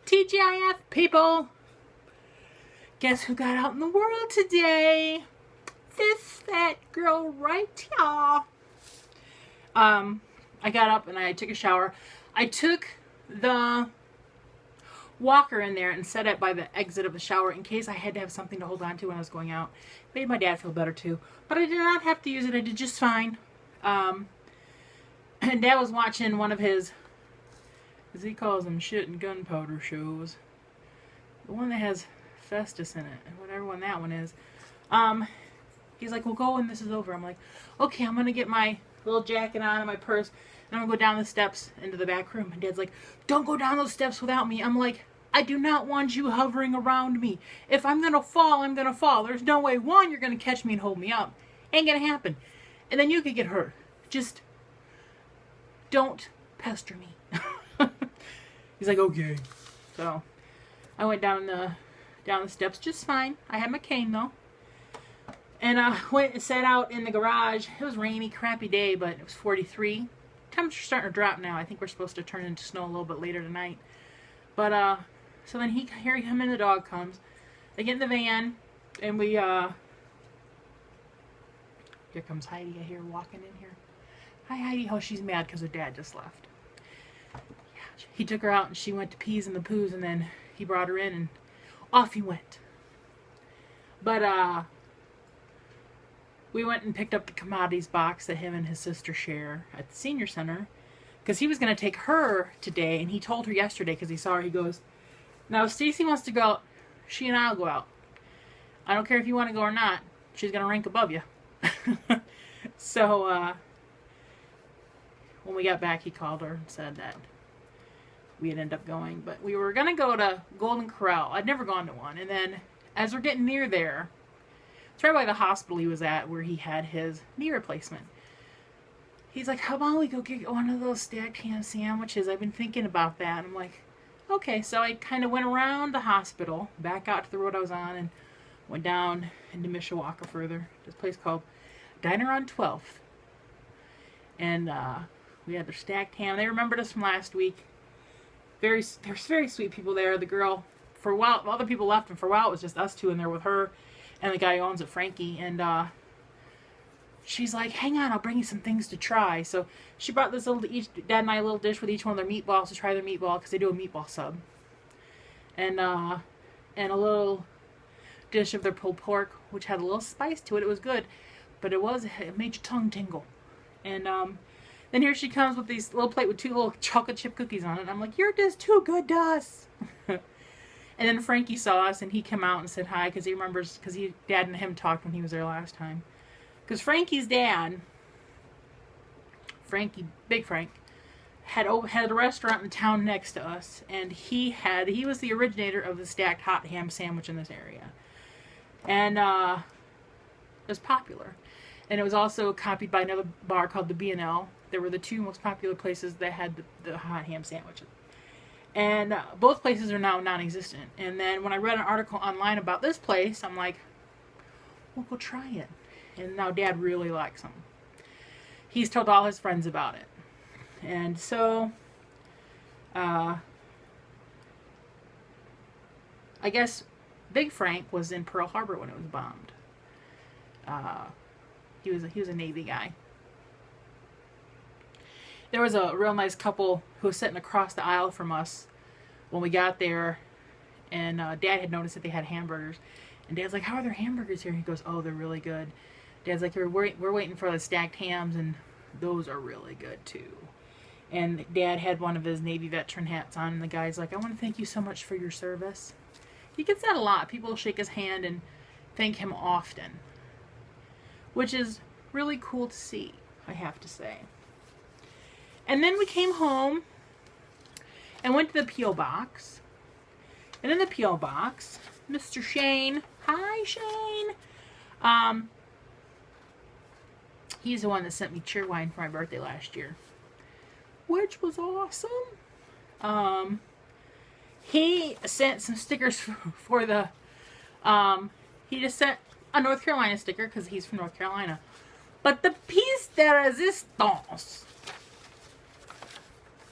TGIF people, guess who got out in the world today? This fat girl right here. I got up and I took a shower. I took the walker in there and set it by the exit of the shower in case I had to have something to hold on to when I was going out. Made my dad feel better too. But I did not have to use it. I did just fine. And Dad was watching one of his, as he calls them, shit and gunpowder shows. The one that has Festus in it, whatever one that one is. He's like, well, go when this is over. I'm like, okay, I'm going to get my little jacket on and my purse, and I'm going to go down the steps into the back room. And Dad's like, don't go down those steps without me. I'm like, I do not want you hovering around me. If I'm going to fall, I'm going to fall. There's no way, one, you're going to catch me and hold me up. Ain't going to happen. And then you could get hurt. Just don't pester me. He's like, okay. So I went down the steps just fine. I had my cane though. And I went and sat out in the garage. It was rainy, crappy day, but it was 43. Temperature's starting to drop now. I think we're supposed to turn into snow a little bit later tonight. But so then here him and the dog comes. They get in the van, and we here comes Heidi. I hear her walking in here. Hi Heidi. Oh, she's mad because her dad just left. Yeah, he took her out and she went to peas and the poos, and then he brought her in and off he went. But we went and picked up the commodities box that him and his sister share at the senior center, because he was going to take her today, and he told her yesterday because he saw her. He goes, now if Stacey wants to go out, she and I'll go out. I don't care if you want to go or not. She's going to rank above you. So when we got back, he called her and said that we had ended up going. But we were going to go to Golden Corral. I'd never gone to one. And then as we're getting near there, it's right by the hospital he was at where he had his knee replacement. He's like, how about we go get one of those stacked ham sandwiches? I've been thinking about that. And I'm like, okay. So I kind of went around the hospital, back out to the road I was on, and went down into Mishawaka further. This place called Diner on 12th. And we had their stacked ham. They remembered us from last week. There's very sweet people there. The girl, for a while, other people left, and for a while it was just us two in there with her and the guy who owns it, Frankie. And she's like, hang on, I'll bring you some things to try. So she brought this little, Dad and I, a little dish with each one of their meatballs to try their meatball, because they do a meatball sub. And a little dish of their pulled pork, which had a little spice to it. It was good, but it made your tongue tingle. And then here she comes with this little plate with 2 little chocolate chip cookies on it. And I'm like, you're just too good to us. And then Frankie saw us, and he came out and said hi, because he remembers, because Dad and him talked when he was there last time. Because Frankie's dad, Big Frank, had a restaurant in the town next to us, and he was the originator of the stacked hot ham sandwich in this area. And it was popular. And it was also copied by another bar called the B&L. They were the 2 most popular places that had the hot ham sandwiches. And both places are now non-existent. And then when I read an article online about this place, I'm like, well, go try it. And now Dad really likes them. He's told all his friends about it. And so, I guess Big Frank was in Pearl Harbor when it was bombed. He was a Navy guy. There was a real nice couple who was sitting across the aisle from us when we got there, and Dad had noticed that they had hamburgers. And Dad's like, how are their hamburgers here? He goes, oh, they're really good. Dad's like, we're waiting for the stacked hams, and those are really good too. And Dad had one of his Navy veteran hats on, and the guy's like, I want to thank you so much for your service. He gets that a lot. People shake his hand and thank him often, which is really cool to see, I have to say. And then we came home and went to the P.O. box. And in the P.O. box, Mr. Shane, hi Shane, he's the one that sent me cheerwine for my birthday last year, which was awesome. He sent some stickers for the, he just sent a North Carolina sticker because he's from North Carolina. But the piece de resistance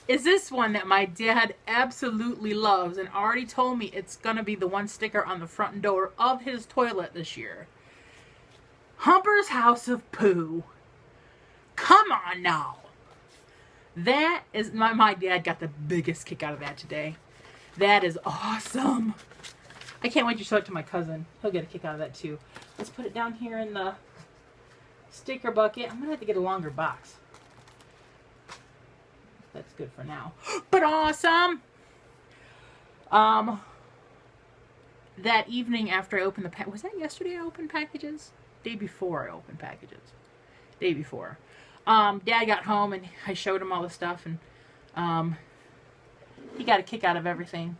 is this one that my dad absolutely loves and already told me it's going to be the one sticker on the front door of his toilet this year. Humper's House of Poo. Come on now. That is, my dad got the biggest kick out of that today. That is awesome. I can't wait to show it to my cousin. He'll get a kick out of that too. Let's put it down here in the sticker bucket. I'm going to have to get a longer box. That's good for now. But awesome! That evening after I opened the pack, was that yesterday I opened packages? Day before I opened packages. Day before. Dad got home and I showed him all the stuff and he got a kick out of everything.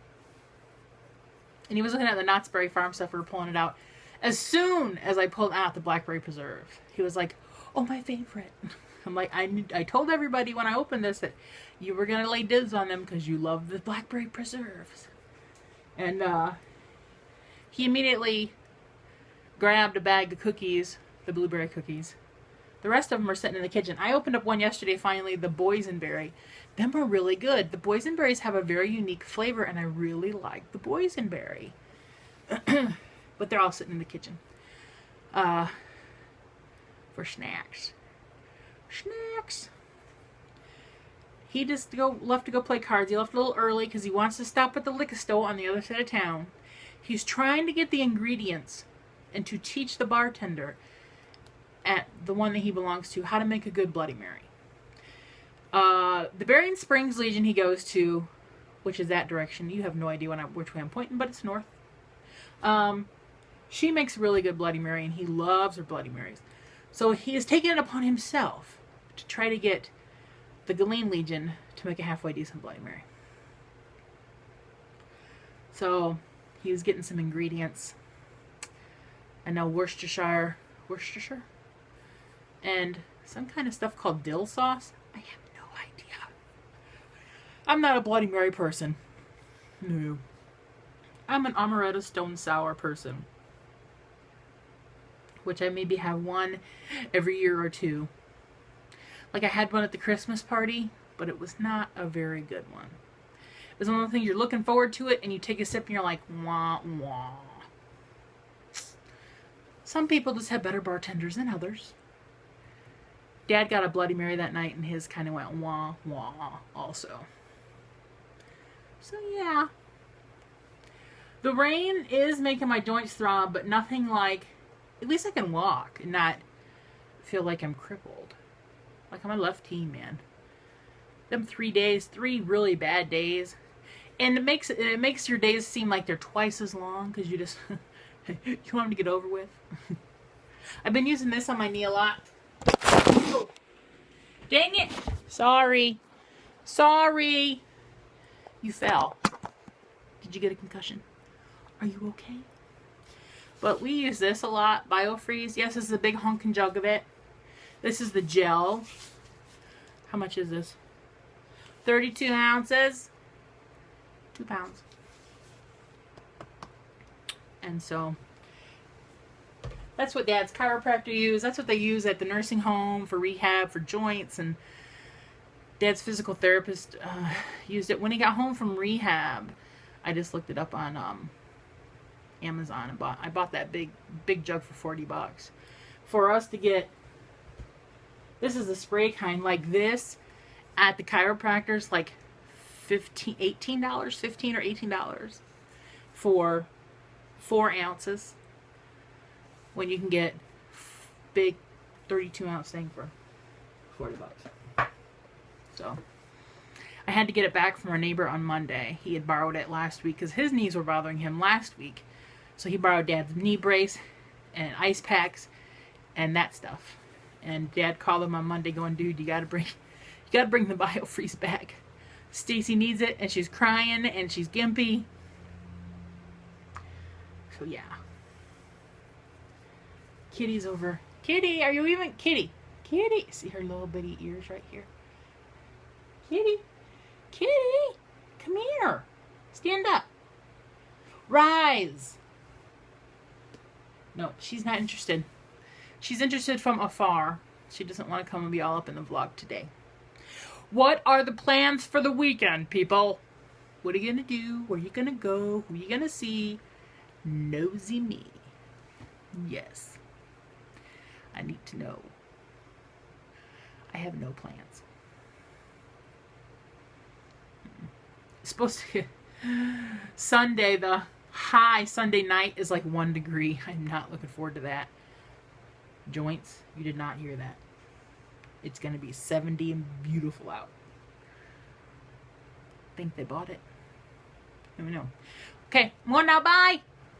And he was looking at the Knott's Berry Farm stuff. We were pulling it out. As soon as I pulled out the blackberry preserve, he was like, "Oh, my favorite." I'm like, I told everybody when I opened this that you were going to lay dibs on them because you love the blackberry preserves. And he immediately grabbed a bag of cookies, the blueberry cookies. The rest of them are sitting in the kitchen. I opened up one yesterday, finally, the boysenberry. Them are really good. The boysenberries have a very unique flavor, and I really like the boysenberry. But they're all sitting in the kitchen for snacks. Snacks. He just left to go play cards. He left a little early because he wants to stop at the liquor store on the other side of town. He's trying to get the ingredients and to teach the bartender at the one that he belongs to how to make a good Bloody Mary. The Berrien Springs Legion he goes to, which is that direction. You have no idea which way I'm pointing, but it's north. She makes a really good Bloody Mary, and he loves her Bloody Marys. So he has taken it upon himself to try to get the Galeen Legion to make a halfway decent Bloody Mary. So he was getting some ingredients. I know Worcestershire, and some kind of stuff called dill sauce. I have no idea. I'm not a Bloody Mary person. No. I'm an amaretto stone sour person, which I maybe have one every year or two. Like I had one at the Christmas party, but it was not a very good one. It was one of the things you're looking forward to it, and you take a sip and you're like, wah, wah. Some people just have better bartenders than others. Dad got a Bloody Mary that night, and his kind of went wah, wah also. So, yeah. The rain is making my joints throb, but nothing like, at least I can walk and not feel like I'm crippled. Like I'm a lefty, man. Them 3 days, 3 really bad days. And it makes your days seem like they're twice as long because you just, you want them to get over with. I've been using this on my knee a lot. Oh, dang it. Sorry. Sorry. You fell. Did you get a concussion? Are you okay? But we use this a lot. BioFreeze. Yes, this is a big honking jug of it. This is the gel. How much is this? 32 ounces. 2 pounds. And so that's what Dad's chiropractor used. That's what they use at the nursing home for rehab, for joints. And Dad's physical therapist used it when he got home from rehab. I just looked it up on Amazon and I bought that big jug for $40. For us to get, this is the spray kind like this at the chiropractor's, like $15 or $18 for 4 ounces, when you can get big 32-ounce thing for $40. So I had to get it back from our neighbor on Monday. He had borrowed it last week because his knees were bothering him last week. So he borrowed Dad's knee brace and ice packs and that stuff. And Dad called him on Monday going, "Dude, you gotta bring the BioFreeze back. Stacey needs it, and she's crying, and she's gimpy." So yeah. Kitty's over. Kitty, are you even? Kitty. Kitty. See her little bitty ears right here? Kitty. Kitty. Come here. Stand up. Rise. No, she's not interested. She's interested from afar. She doesn't want to come and be all up in the vlog today. What are the plans for the weekend, people? What are you going to do? Where are you going to go? Who are you going to see? Nosy me. Yes. I need to know. I have no plans. It's supposed to Sunday, the high Sunday night is like 1 degree. I'm not looking forward to that. Joints, you did not hear that. It's going to be 70 and beautiful out. Think they bought it. Let me know. Okay, I'm going now. Bye.